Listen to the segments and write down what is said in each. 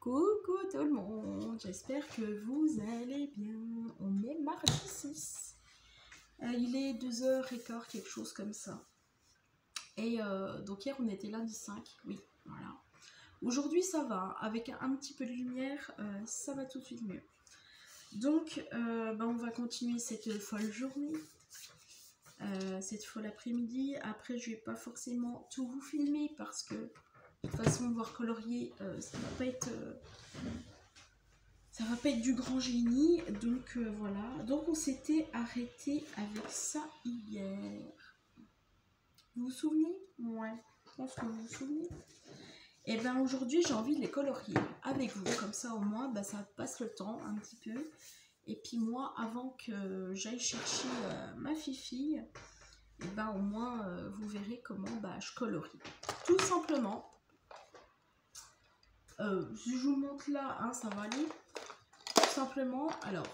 Coucou tout le monde, j'espère que vous allez bien. On est mardi 6. Il est 2h15, quelque chose comme ça. Et donc hier on était lundi 5, oui, voilà. Aujourd'hui ça va, avec un petit peu de lumière, ça va tout de suite mieux. Donc on va continuer cette folle journée, cette folle après-midi. Après je vais pas forcément tout vous filmer parce que de toute façon voir colorier ça va pas être du grand génie. Donc voilà, donc on s'était arrêté avec ça hier. Vous vous souvenez? Ouais, je pense que vous vous souvenez. Et bien aujourd'hui j'ai envie de les colorier avec vous, comme ça au moins ça passe le temps un petit peu. Et puis moi, avant que j'aille chercher ma fille, et au moins vous verrez comment je colorie. Tout simplement. Si je vous montre là, hein, ça va aller. Tout simplement, alors,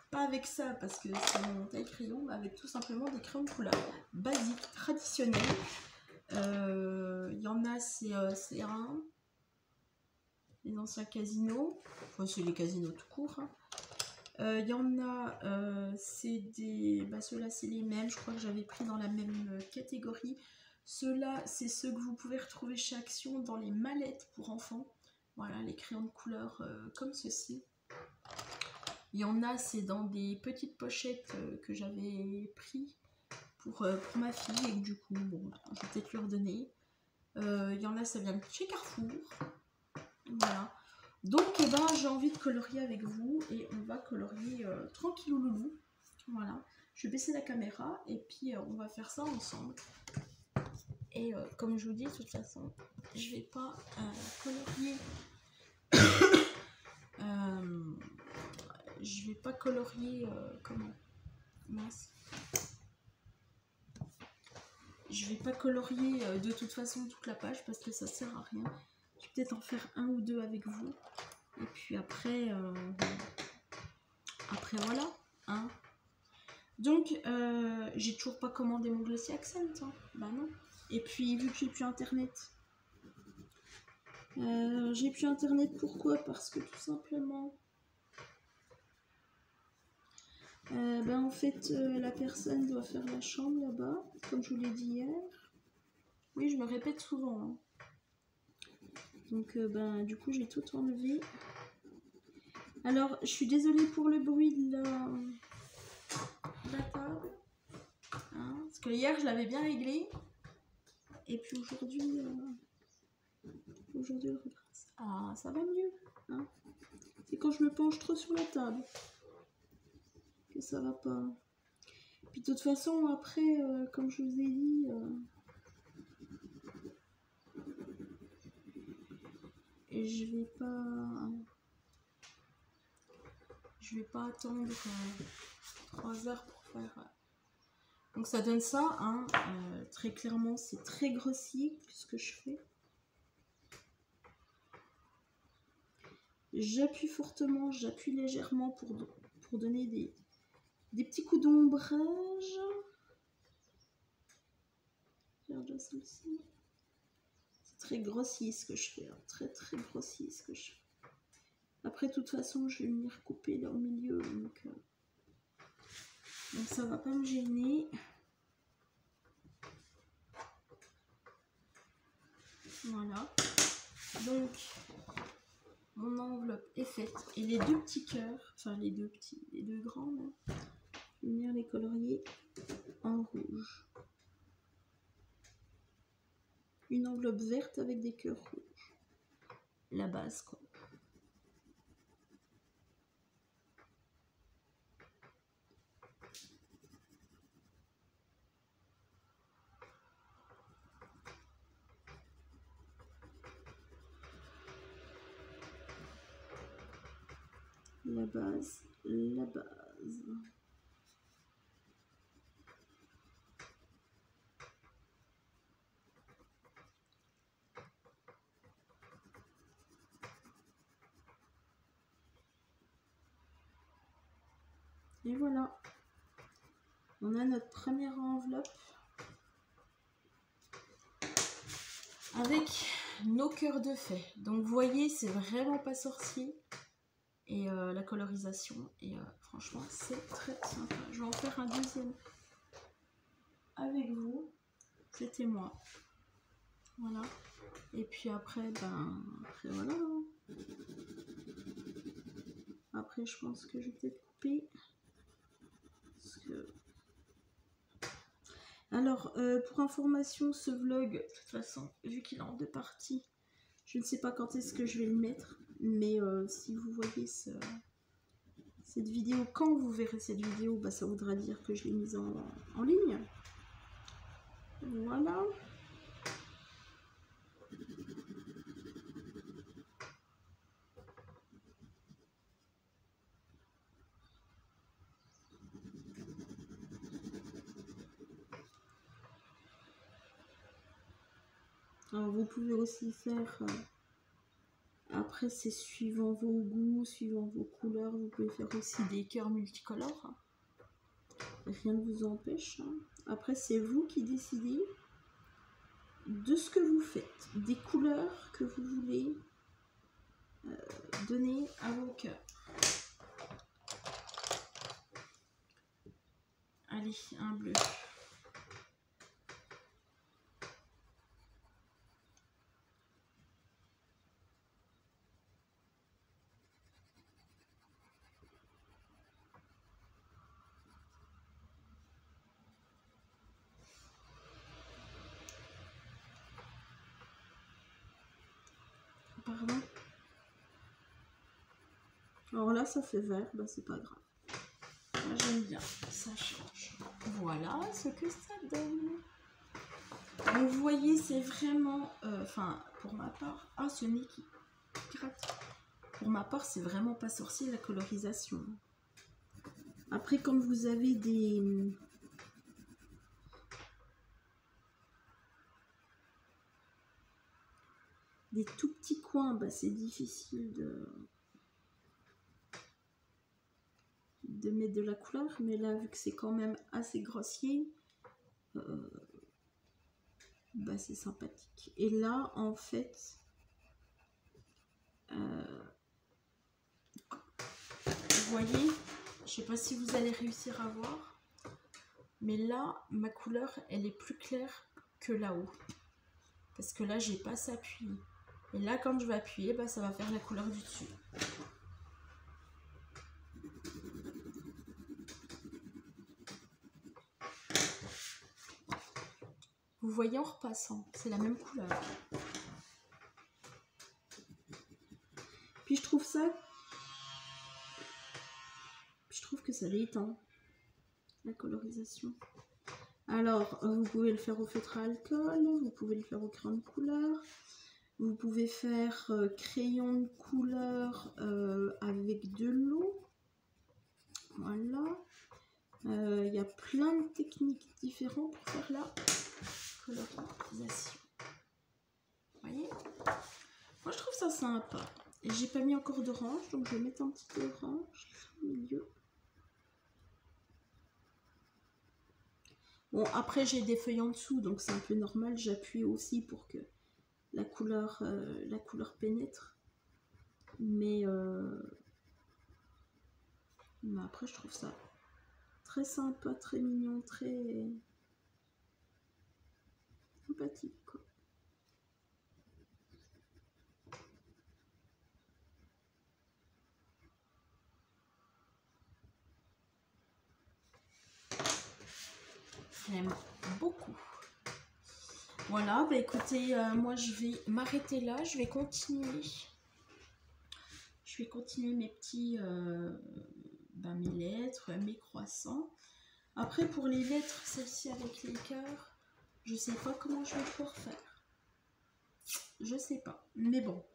pas avec ça parce que c'est mon taille crayon, mais avec tout simplement des crayons de couleur basiques, traditionnels. Il y en a, c'est C1, les anciens casinos, enfin c'est les casinos tout court. Hein. Il y en a, c'est des, ceux-là c'est les mêmes, je crois que j'avais pris dans la même catégorie. Ceux-là, c'est ceux que vous pouvez retrouver chez Action dans les mallettes pour enfants. Voilà, les crayons de couleur comme ceci. Il y en a, c'est dans des petites pochettes que j'avais pris pour ma fille et que du coup, bon, je vais peut-être lui redonner. Il y en a, ça vient de chez Carrefour. Voilà. Donc, j'ai envie de colorier avec vous et on va colorier tranquillou loulou. Voilà. Je vais baisser la caméra et puis on va faire ça ensemble. Et comme je vous dis, de toute façon, je vais pas colorier. Je vais pas colorier comment? Mince. Je vais pas colorier de toute façon toute la page parce que ça sert à rien. Je vais peut-être en faire un ou deux avec vous. Et puis après voilà. Hein. Donc j'ai toujours pas commandé mon Glossy Accent. Hein. Bah non. Et puis vu que j'ai plus internet. Pourquoi? Parce que tout simplement. En fait, la personne doit faire la chambre là-bas, comme je vous l'ai dit hier. Oui, je me répète souvent. Hein. Donc, du coup, j'ai tout enlevé. Alors, je suis désolée pour le bruit de la table. Hein, parce que hier, je l'avais bien réglé. Et puis aujourd'hui, ah, ça va mieux. Hein. C'est quand je me penche trop sur la table que ça va pas. Puis de toute façon, après, comme je vous ai dit, je vais pas attendre 3 heures pour faire. Donc ça donne ça, hein. Très clairement, c'est très grossier ce que je fais. J'appuie fortement, j'appuie légèrement pour donner des petits coups d'ombrage. C'est très grossier ce que je fais, hein. Très très grossier ce que je fais. Après, de toute façon, je vais venir couper là au milieu, donc ça va pas me gêner. Voilà. Donc, mon enveloppe est faite. Et les deux petits cœurs, enfin les deux grands, là, je vais venir les colorier en rouge. Une enveloppe verte avec des cœurs rouges. La base, quoi. La base. Et voilà. On a notre première enveloppe avec nos cœurs de fée. Donc vous voyez, c'est vraiment pas sorcier. Et la colorisation. Et franchement, c'est très sympa. Je vais en faire un deuxième avec vous. C'était moi. Voilà. Et puis après, après voilà. Après, je pense que je vais peut-être couper. Parce que... Alors, pour information, ce vlog, de toute façon, vu qu'il est en 2 parties, je ne sais pas quand est-ce que je vais le mettre. Mais si vous voyez cette vidéo, quand vous verrez cette vidéo, ça voudra dire que je l'ai mise en ligne. Voilà. Alors, vous pouvez aussi faire, après c'est suivant vos goûts, suivant vos couleurs, vous pouvez faire aussi des cœurs multicolores. Rien ne vous empêche. Après, c'est vous qui décidez de ce que vous faites, des couleurs que vous voulez donner à vos cœurs. Allez, un bleu. Pardon. Alors là, ça fait vert, c'est pas grave. Moi, j'aime bien, ça change. Voilà ce que ça donne. Donc, vous voyez, c'est vraiment... Enfin, pour ma part... Ah, ce nez qui gratte. Pour ma part, c'est vraiment pas sorcier la colorisation. Après, quand vous avez des tout petits coins, c'est difficile de mettre de la couleur. Mais là, vu que c'est quand même assez grossier, c'est sympathique. Et là, en fait... vous voyez, je sais pas si vous allez réussir à voir, mais là, ma couleur, elle est plus claire que là-haut. Parce que là, j'ai pas s'appuyer. Et là, quand je vais appuyer, ça va faire la couleur du dessus. Vous voyez en repassant, c'est la même couleur. Puis je trouve que ça détend la colorisation. Alors, vous pouvez le faire au feutre à alcool, vous pouvez le faire au crayon de couleur, vous pouvez faire crayon de couleur avec de l'eau. Voilà. Il y a plein de techniques différentes pour faire la colorisation. Vous voyez? Moi, je trouve ça sympa. Et j'ai pas mis encore d'orange, donc je vais mettre un petit orange au milieu. Bon, après j'ai des feuilles en dessous, donc c'est un peu normal. J'appuie aussi pour que la couleur pénètre. Mais après je trouve ça très sympa, très mignon, très sympathique, quoi. J'aime beaucoup. Voilà, écoutez, moi je vais m'arrêter là, je vais continuer. Je vais continuer mes petits, mes lettres, mes croissants. Après pour les lettres, celle-ci avec les cœurs, je sais pas comment je vais pouvoir faire. Je sais pas, mais bon,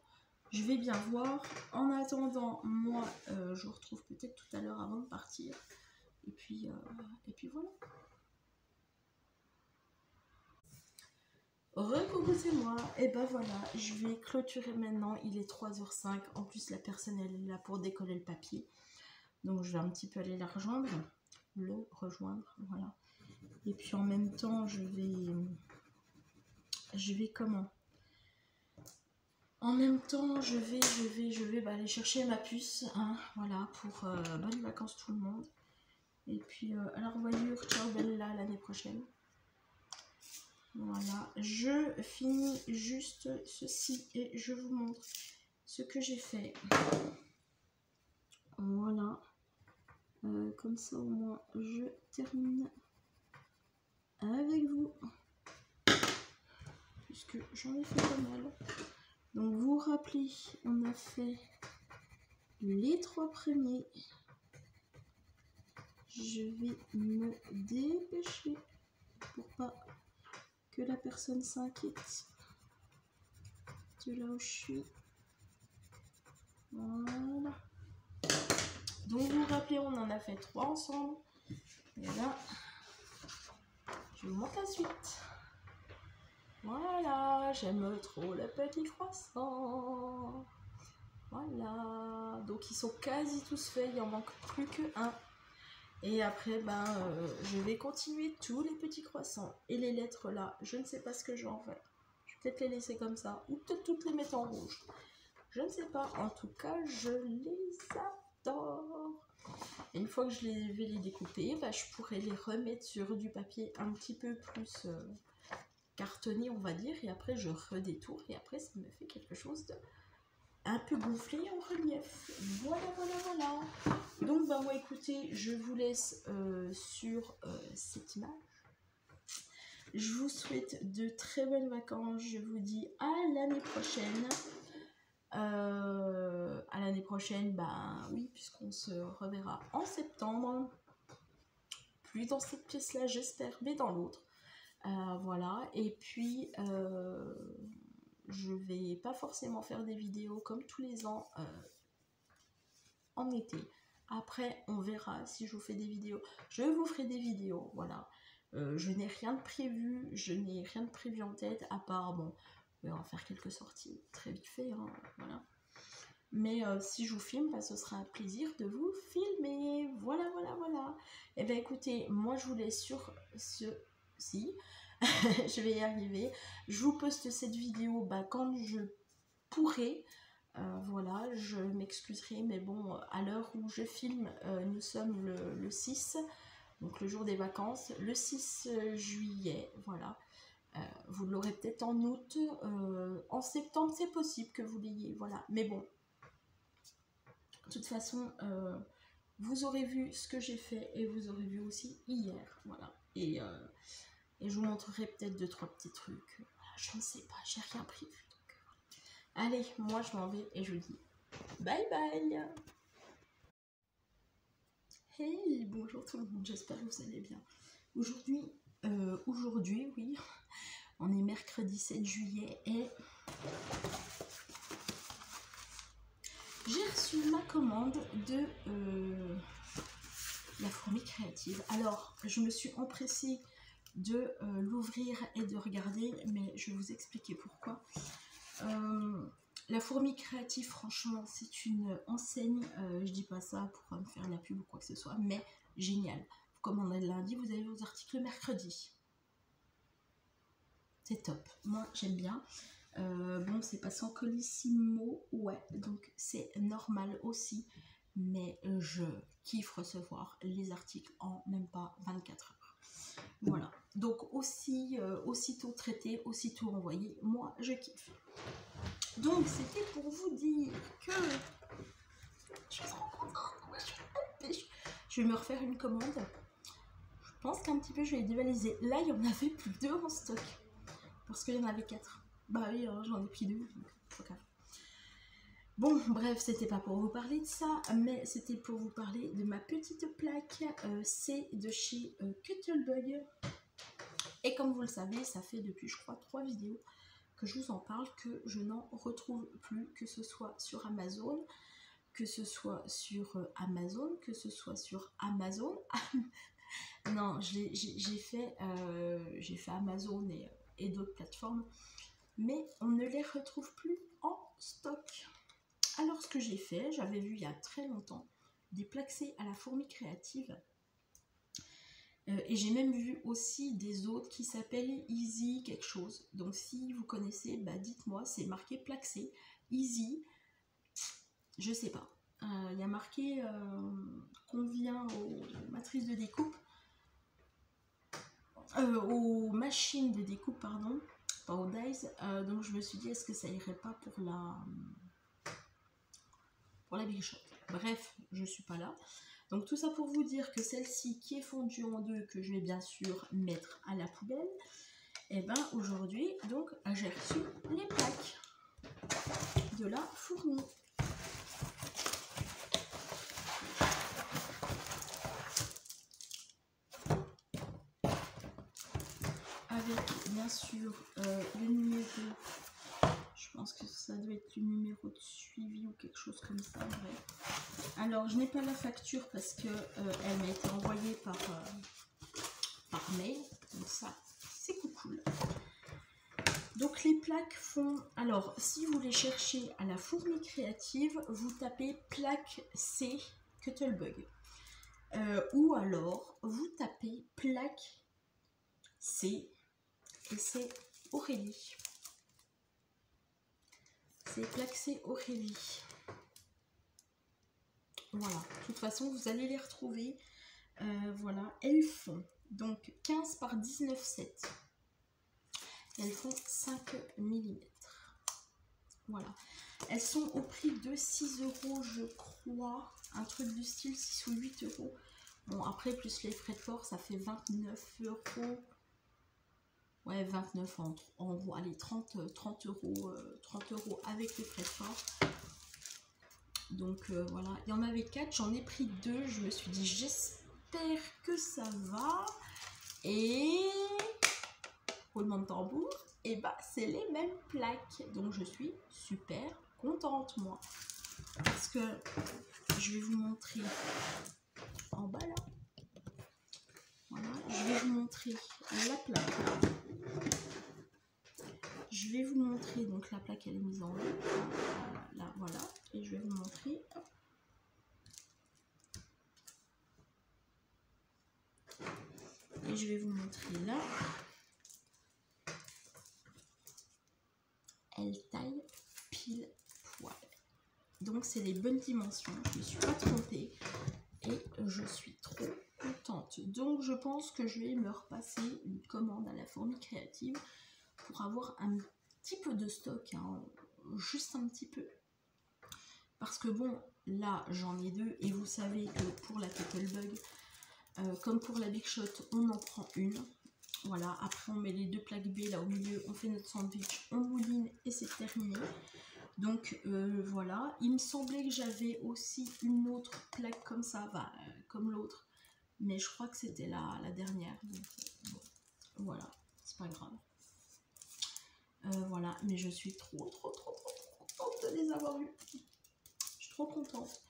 je vais bien voir. En attendant, moi, je vous retrouve peut-être tout à l'heure avant de partir. Et puis voilà. Recoucou, c'est moi. Et voilà, je vais clôturer maintenant. Il est 3h05. En plus, la personne, elle est là pour décoller le papier. Donc, je vais un petit peu aller la rejoindre. Voilà. Et puis, en même temps, je vais comment En même temps, je vais bah, aller chercher ma puce, hein, voilà, pour bonnes vacances tout le monde. Et puis, à la revoyure, ciao Bella, l'année prochaine. Voilà, je finis juste ceci et je vous montre ce que j'ai fait. Voilà, comme ça au moins je termine avec vous, puisque j'en ai fait pas mal. Donc vous vous rappelez, on a fait les 3 premiers. Je vais me dépêcher pour pas que la personne s'inquiète de là où je suis. Voilà. Donc vous vous rappelez, on en a fait 3 ensemble. Et là, je vous montre la suite. Voilà, j'aime trop le petit croissant. Voilà, donc ils sont quasi tous faits, il en manque plus que un. Et après, ben, je vais continuer tous les petits croissants. Et les lettres là, je ne sais pas ce que je vais en faire. Je vais peut-être les laisser comme ça, ou peut-être toutes les mettre en rouge. Je ne sais pas, en tout cas, je les adore. Et une fois que je vais les découper, ben, je pourrai les remettre sur du papier un petit peu plus cartonné, on va dire. Et après, je redétourne. Et après, ça me fait quelque chose de un peu gonflé en relief. Voilà, voilà, voilà. Donc, bah, moi, écoutez, je vous laisse sur cette image. Je vous souhaite de très belles vacances. Je vous dis à l'année prochaine. À l'année prochaine, bah oui, puisqu'on se reverra en septembre. Plus dans cette pièce-là, j'espère, mais dans l'autre. Voilà. Et puis... je vais pas forcément faire des vidéos comme tous les ans en été. Après, on verra si je vous fais des vidéos. Je vous ferai des vidéos, voilà. Je n'ai rien de prévu, en tête, à part, bon, on va faire quelques sorties très vite fait, hein, voilà. Mais si je vous filme, bah, ce sera un plaisir de vous filmer. Voilà, voilà, voilà. Et bien écoutez, moi je vous laisse sur ceci. Je vais y arriver. Je vous poste cette vidéo bah, quand je pourrai. Voilà, je m'excuserai, mais bon, à l'heure où je filme, nous sommes le 6, donc le jour des vacances, le 6 juillet, voilà. Vous l'aurez peut-être en août, en septembre, c'est possible que vous l'ayez, voilà. Mais bon, de toute façon, vous aurez vu ce que j'ai fait et vous aurez vu aussi hier, voilà. Et je vous montrerai peut-être 2-3 petits trucs. Je ne sais pas, j'ai rien prévu. Donc... Allez, moi je m'en vais et je vous dis bye bye. Hey, bonjour tout le monde, j'espère que vous allez bien. Aujourd'hui, oui, on est mercredi 7 juillet et j'ai reçu ma commande de la fourmi créative. Alors, je me suis empressée de l'ouvrir et de regarder, mais je vais vous expliquer pourquoi. La fourmi créative, franchement, c'est une enseigne, je dis pas ça pour me faire la pub ou quoi que ce soit, mais génial. Vous commandez le lundi, vous avez vos articles le mercredi. C'est top, moi j'aime bien. Bon, c'est pas sans colissimo, ouais, donc c'est normal aussi, mais je kiffe recevoir les articles en même pas 24 heures. Voilà, donc aussitôt traité, aussitôt envoyé, moi je kiffe. Donc c'était pour vous dire que je suis trop contente. Je vais me refaire une commande. Je pense qu'un petit peu je vais dévaliser. Là il y en avait plus 2 en stock. Parce qu'il y en avait 4. Bah oui, j'en ai pris 2. Donc, bon, bref, c'était pas pour vous parler de ça, mais c'était pour vous parler de ma petite plaque. C'est de chez Cuttlebug. Et comme vous le savez, ça fait depuis, je crois, 3 vidéos que je vous en parle, que je n'en retrouve plus, que ce soit sur Amazon, que ce soit sur Amazon, que ce soit sur Amazon. Non, j'ai fait Amazon et d'autres plateformes, mais on ne les retrouve plus en stock. Alors ce que j'ai fait, j'avais vu il y a très longtemps des plaqués à la fourmi créative. Et j'ai même vu aussi des autres qui s'appellent Easy quelque chose. Donc si vous connaissez, bah dites-moi, c'est marqué plaqué. Easy. Je sais pas. Il y a marqué convient aux matrices de découpe, aux machines de découpe, pardon, pas aux dies. Donc je me suis dit, est-ce que ça irait pas pour la Big Shot. Bref, je suis pas là. Donc tout ça pour vous dire que celle-ci qui est fondue en deux, que je vais bien sûr mettre à la poubelle, et ben aujourd'hui, donc j'ai reçu les plaques de la fourmi. Avec bien sûr le numéro, je pense que ça doit être le numéro de suivi ou quelque chose comme ça, bref. Alors je n'ai pas la facture parce que elle m'a été envoyée par mail, donc ça c'est cool. Donc les plaques font, alors si vous les cherchez à la fourmi créative, vous tapez plaque C Cuttlebug, ou alors vous tapez plaque C et c'est Aurélie. C'est plaque C Aurélie. Voilà, de toute façon vous allez les retrouver. Voilà, elles font donc 15 par 19,7. Elles font 5 mm. Voilà. Elles sont au prix de 6 €, je crois. Un truc du style 6 ou 8 €. Bon, après, plus les frais de port, ça fait 29 €. Ouais, 29 en gros. Allez, 30 € avec les frais de port. Donc voilà. Il y en avait 4. J'en ai pris 2. Je me suis dit, j'espère que ça va. Et roulement de tambour, et bah c'est les mêmes plaques, donc je suis super contente moi, parce que je vais vous montrer en bas là, voilà, je vais vous montrer la plaque là. Je vais vous montrer, donc la plaque elle est mise en haut, là voilà, et je vais vous montrer, hop. Et je vais vous montrer là. Elle taille pile poil. Donc c'est les bonnes dimensions. Je ne me suis pas trompée. Et je suis trop contente. Donc je pense que je vais me repasser une commande à la fourmi créative pour avoir un petit peu de stock. Hein, juste un petit peu. Parce que bon, là j'en ai 2. Et vous savez que pour la Cuttlebug, comme pour la Big Shot, on en prend une. Voilà, après on met les 2 plaques B là au milieu, on fait notre sandwich, on mouline et c'est terminé. Donc voilà, il me semblait que j'avais aussi une autre plaque comme ça, bah, comme l'autre, mais je crois que c'était la dernière. Donc bon, voilà, c'est pas grave. Voilà, mais je suis trop contente de les avoir eues. Je suis trop contente.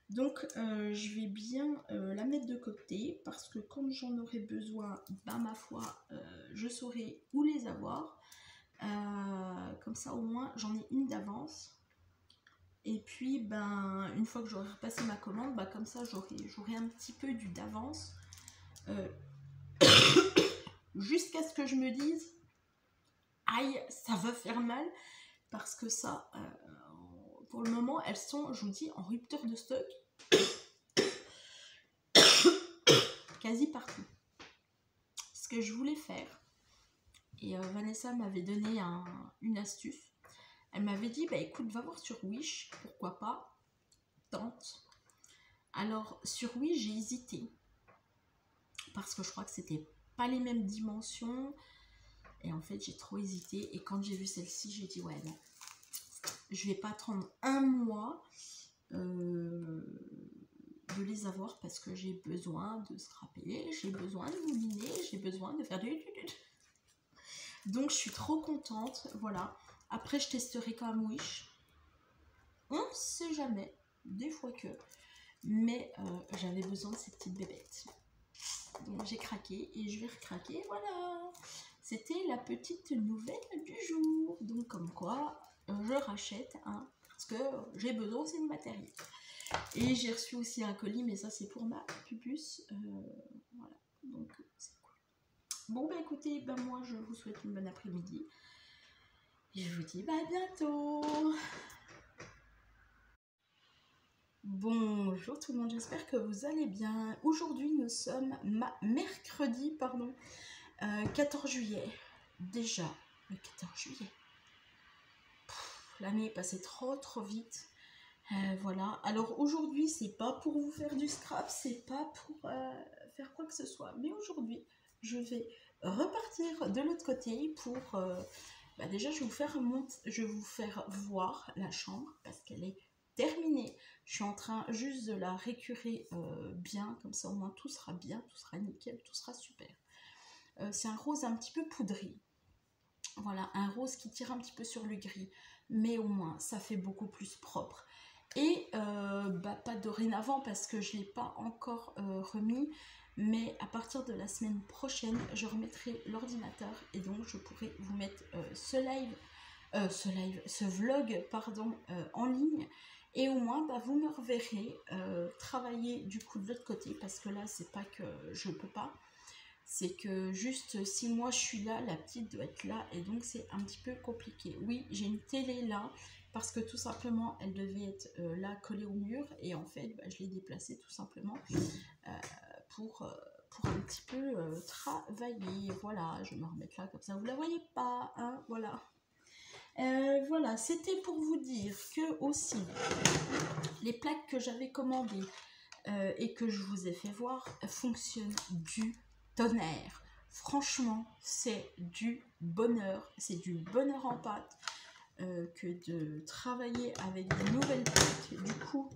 Donc je vais bien la mettre de côté parce que quand j'en aurai besoin, bah ma foi, je saurai où les avoir. Comme ça au moins j'en ai une d'avance. Et puis ben une fois que j'aurai repassé ma commande, bah, comme ça j'aurai un petit peu d'avance. Jusqu'à ce que je me dise aïe, ça va faire mal. Parce que ça, pour le moment, elles sont, je vous dis, en rupture de stock. Quasi partout. Ce que je voulais faire, et Vanessa m'avait donné une astuce. Elle m'avait dit, bah écoute, va voir sur Wish, pourquoi pas, tente. Alors sur Wish, j'ai hésité, parce que je crois que c'était pas les mêmes dimensions, et en fait j'ai trop hésité, et quand j'ai vu celle-ci, j'ai dit, ouais non, je vais pas attendre un mois de les avoir, parce que j'ai besoin de scraper, j'ai besoin de mouliner, j'ai besoin de faire du... Donc je suis trop contente, voilà. Après je testerai quand même Wish. On sait jamais, des fois que. Mais j'avais besoin de ces petites bébêtes. Donc j'ai craqué et je vais recraquer, voilà. C'était la petite nouvelle du jour. Donc comme quoi, je rachète parce que j'ai besoin aussi de matériel. Et j'ai reçu aussi un colis, mais ça c'est pour ma pupus. Voilà, donc c'est cool. Bon bah écoutez, bah moi je vous souhaite une bonne après-midi. Et je vous dis bah à bientôt. Bonjour tout le monde, j'espère que vous allez bien. Aujourd'hui nous sommes mercredi 14 juillet. Déjà le 14 juillet. L'année est passée trop vite. Voilà, alors aujourd'hui c'est pas pour vous faire du scrap, c'est pas pour faire quoi que ce soit. Mais aujourd'hui je vais repartir de l'autre côté pour... déjà je vais vous faire voir la chambre parce qu'elle est terminée. Je suis en train juste de la récurer bien, comme ça au moins tout sera bien, tout sera nickel, tout sera super. C'est un rose un petit peu poudré. Voilà, un rose qui tire un petit peu sur le gris, mais au moins ça fait beaucoup plus propre. Et pas dorénavant parce que je ne l'ai pas encore remis, mais à partir de la semaine prochaine, je remettrai l'ordinateur et donc je pourrai vous mettre ce vlog en ligne. Et au moins, vous me reverrez travailler du coup de l'autre côté parce que là, c'est pas que je peux pas. C'est que juste si moi je suis là, la petite doit être là et donc c'est un petit peu compliqué. Oui, j'ai une télé là parce que tout simplement elle devait être là collée au mur et en fait je l'ai déplacée tout simplement pour un petit peu travailler. Voilà, je vais me remettre là comme ça, vous la voyez pas, hein, voilà. Voilà, c'était pour vous dire que aussi les plaques que j'avais commandées et que je vous ai fait voir fonctionnent du tonnerre. Franchement, c'est du bonheur en pâte que de travailler avec de nouvelles plaques. Du coup,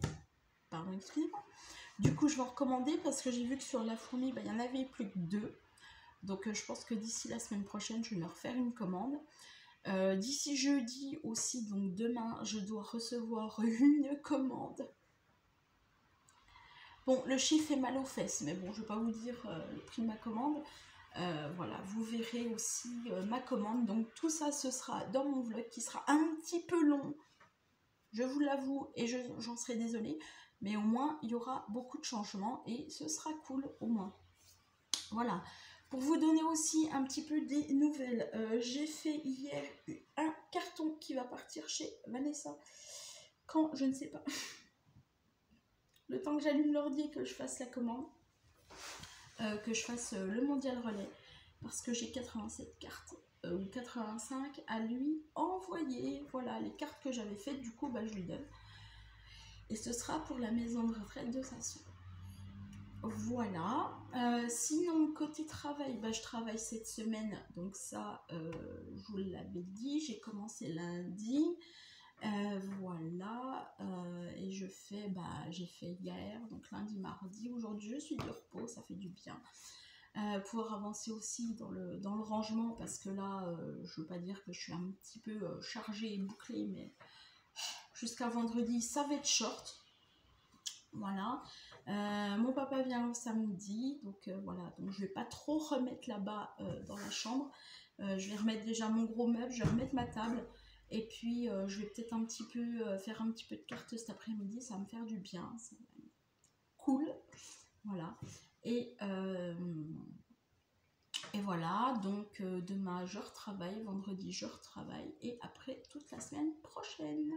pardon, excusez-moi. Du coup, je vais en recommander parce que j'ai vu que sur la fourmi, il y en avait plus que 2. Donc, je pense que d'ici la semaine prochaine, je vais me refaire une commande. D'ici jeudi aussi, donc demain, je dois recevoir une commande. Bon, le chiffre fait mal aux fesses, mais bon, je ne vais pas vous dire le prix de ma commande. Voilà, vous verrez aussi ma commande. Donc tout ça, ce sera dans mon vlog qui sera un petit peu long. Je vous l'avoue et j'en serai désolée. Mais au moins, il y aura beaucoup de changements et ce sera cool au moins. Voilà. Pour vous donner aussi un petit peu des nouvelles, j'ai fait hier un carton qui va partir chez Vanessa. Quand, je ne sais pas. Le temps que j'allume l'ordi et que je fasse la commande, que je fasse le mondial relais, parce que j'ai 87 cartes, ou 85 à lui envoyer. Voilà, les cartes que j'avais faites, du coup, je lui donne. Et ce sera pour la maison de retraite de sa soeur. Voilà. Sinon, côté travail, je travaille cette semaine, donc ça, je vous l'avais dit, j'ai commencé lundi. Voilà, et j'ai fait hier, donc lundi, mardi. Aujourd'hui, je suis de repos, ça fait du bien. Pouvoir avancer aussi dans le rangement, parce que là, je veux pas dire que je suis un petit peu chargée et bouclée, mais jusqu'à vendredi, ça va être short. Voilà. Mon papa vient le samedi, donc voilà, donc je vais pas trop remettre là-bas dans la chambre. Je vais remettre déjà mon gros meuble, je vais remettre ma table. Et puis, je vais peut-être un petit peu faire un petit peu de cartes cet après-midi, ça va me faire du bien, c'est cool. Voilà. Et voilà, donc demain je retravaille, vendredi je retravaille, et après toute la semaine prochaine.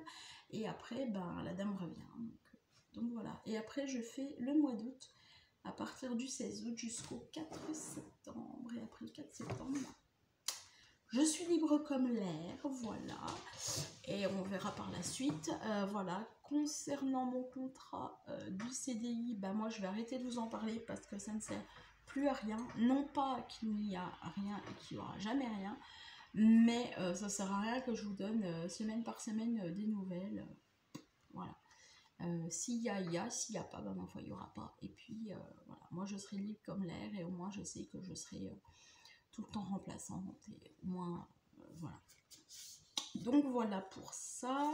Et après, la dame revient. Donc voilà. Et après, je fais le mois d'août, à partir du 16 août jusqu'au 4 septembre. Et après le 4 septembre, je suis libre comme l'air, voilà, et on verra par la suite. Voilà, concernant mon contrat du CDI, moi je vais arrêter de vous en parler parce que ça ne sert plus à rien. Non pas qu'il n'y a rien et qu'il n'y aura jamais rien, mais ça ne sert à rien que je vous donne semaine par semaine des nouvelles. Voilà. S'il y a, il y a, s'il n'y a pas, ma foi, il n'y aura pas. Et puis, voilà, moi je serai libre comme l'air et au moins je sais que je serai... tout le temps remplaçante et au moins voilà. Donc voilà pour ça.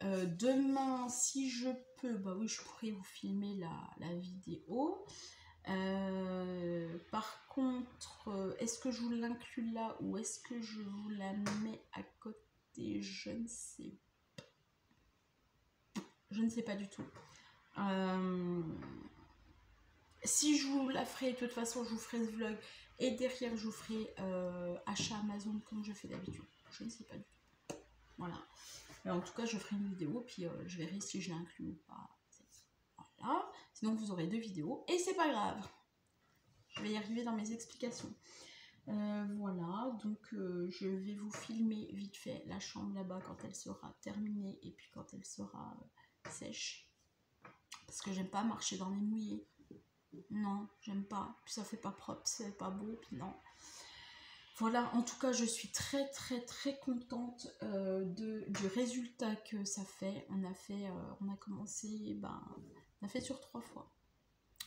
Demain, si je peux, oui, je pourrais vous filmer la vidéo. Par contre, est-ce que je vous l'inclus là ou est-ce que je vous la mets à côté? Je ne sais pas. Je ne sais pas du tout. Si je vous la ferai, de toute façon, je vous ferai ce vlog et derrière, je vous ferai achat Amazon comme je fais d'habitude. Je ne sais pas du tout. Voilà. Mais en tout cas, je ferai une vidéo, puis je verrai si je l'inclus ou pas. voilà. Sinon, vous aurez 2 vidéos. Et c'est pas grave. Je vais y arriver dans mes explications. Voilà, donc je vais vous filmer vite fait la chambre là-bas quand elle sera terminée et puis quand elle sera sèche. Parce que j'aime pas marcher dans les mouillés. Non, j'aime pas. Puis ça fait pas propre, c'est pas beau, puis non. Voilà, en tout cas, je suis très contente du résultat que ça fait. On a commencé, on a fait sur 3 fois.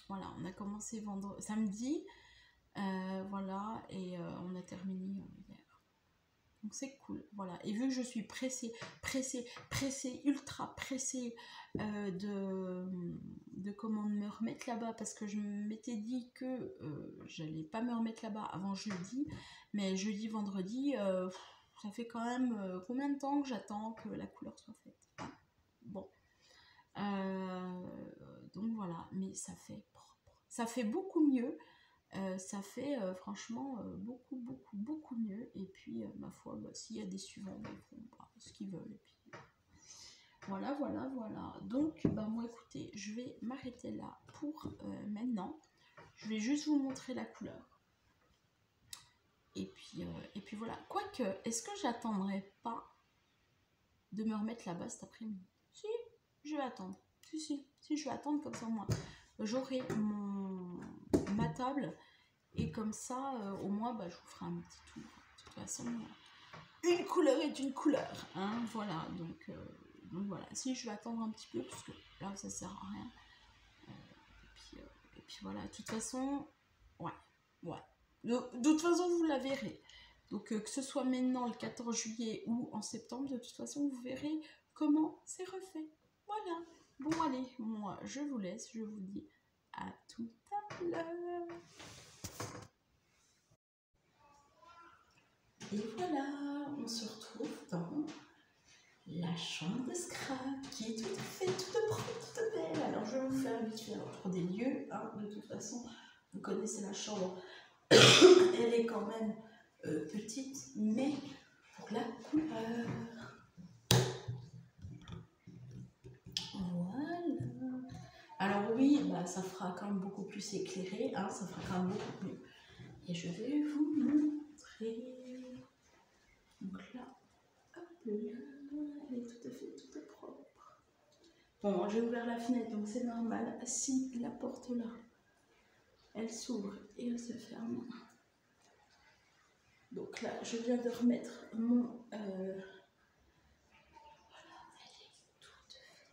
Voilà, on a commencé samedi, voilà, et on a terminé hier. Donc c'est cool, voilà. Et vu que je suis pressée, ultra pressée de me remettre là-bas, parce que je m'étais dit que j'allais pas me remettre là-bas avant jeudi, mais jeudi, vendredi, ça fait quand même combien de temps que j'attends que la couleur soit faite. Bon. Donc voilà, mais ça fait propre. Ça fait beaucoup mieux. Ça fait franchement beaucoup mieux. Et puis ma foi, s'il y a des suivants, ils font ce qu'ils veulent. Et puis voilà. Donc moi écoutez, je vais m'arrêter là pour maintenant. Je vais juste vous montrer la couleur. Et puis voilà. Quoique, est-ce que j'attendrai pas de me remettre là-bas cet après-midi? Si, je vais attendre. Si, je vais attendre, comme ça moi. J'aurai ma table. Et comme ça, au moins, je vous ferai un petit tour. De toute façon, une couleur est une couleur. Hein, voilà, donc voilà. Si je vais attendre un petit peu, parce que là, ça sert à rien. Et puis voilà, de toute façon, ouais. De toute façon, vous la verrez. Donc, que ce soit maintenant, le 14 juillet ou en septembre, de toute façon, vous verrez comment c'est refait. Voilà. Bon, allez, moi, je vous laisse. Je vous dis à tout à l'heure. Et voilà, on se retrouve dans la chambre de Scrap qui est toute propre, toute belle. Alors je vais vous faire vite fait autour des lieux. Hein. De toute façon, vous connaissez la chambre. Elle est quand même petite, mais pour la couleur. Voilà. Alors oui, ça fera quand même beaucoup plus éclairé. Hein, ça fera quand même beaucoup mieux. Et je vais vous montrer. Donc là, hop là, elle est tout à fait toute propre. Bon, j'ai ouvert la fenêtre, donc c'est normal. Si la porte là, elle s'ouvre et elle se ferme. Donc là, je viens de remettre mon... voilà, elle est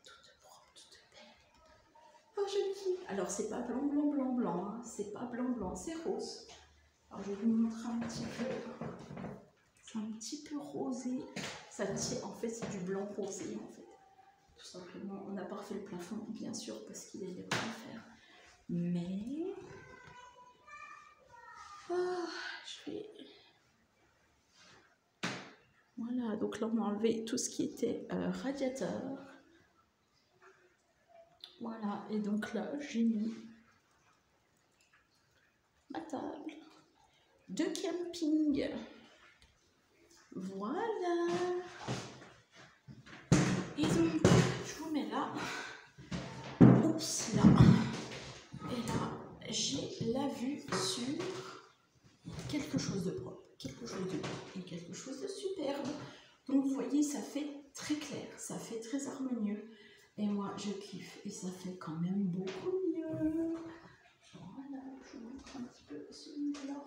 toute propre, toute belle. Oh, je kiffe. Alors, c'est pas blanc, hein. C'est pas blanc, c'est rose. Alors, je vais vous montrer un petit peu. C'est un petit peu rosé. Ça tient, en fait, c'est du blanc rosé, en fait. Tout simplement, on n'a pas refait le plafond, bien sûr, parce qu'il est pas à faire. Mais... je vais... Voilà, donc là, on a enlevé tout ce qui était radiateur. Voilà, et donc là, j'ai mis ma table de camping. Voilà. Et donc, je vous mets là. Oups, là. Et là, j'ai la vue sur quelque chose de propre, quelque chose de beau et quelque chose de superbe. Donc, vous voyez, ça fait très clair, ça fait très harmonieux. Et moi, je kiffe. Et ça fait quand même beaucoup mieux. Voilà, je vous montre un petit peu celui-là.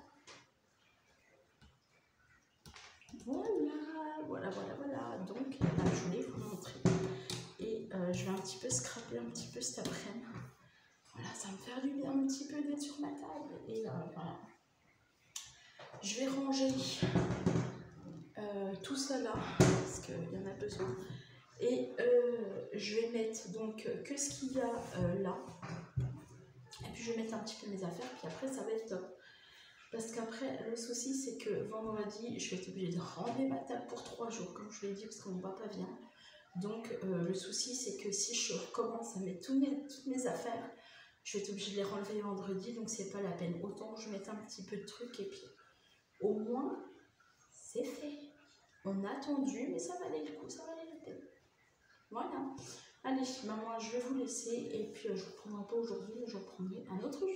Voilà. Donc, là, je voulais vous montrer. Et je vais un petit peu scraper un petit peu cet après-midi. Voilà, ça va me faire du bien un petit peu d'être sur ma table. Et voilà. Je vais ranger tout ça là, parce qu'il y en a besoin. Et je vais mettre donc que ce qu'il y a là. Et puis je vais mettre un petit peu mes affaires, puis après ça va être top. Parce qu'après, le souci c'est que vendredi, je vais être obligée de rendre ma table pour 3 jours, comme je l'ai dit, parce que mon papa vient. Donc le souci c'est que si je recommence à mettre toutes mes affaires, je vais être obligée de les renlever vendredi, donc c'est pas la peine. Autant que je mette un petit peu de trucs et puis au moins c'est fait. On a attendu, mais ça valait le coup, ça valait la peine. Voilà. Allez, maman, je vais vous laisser et puis je ne reprendrai pas aujourd'hui, je reprendrai un autre jour.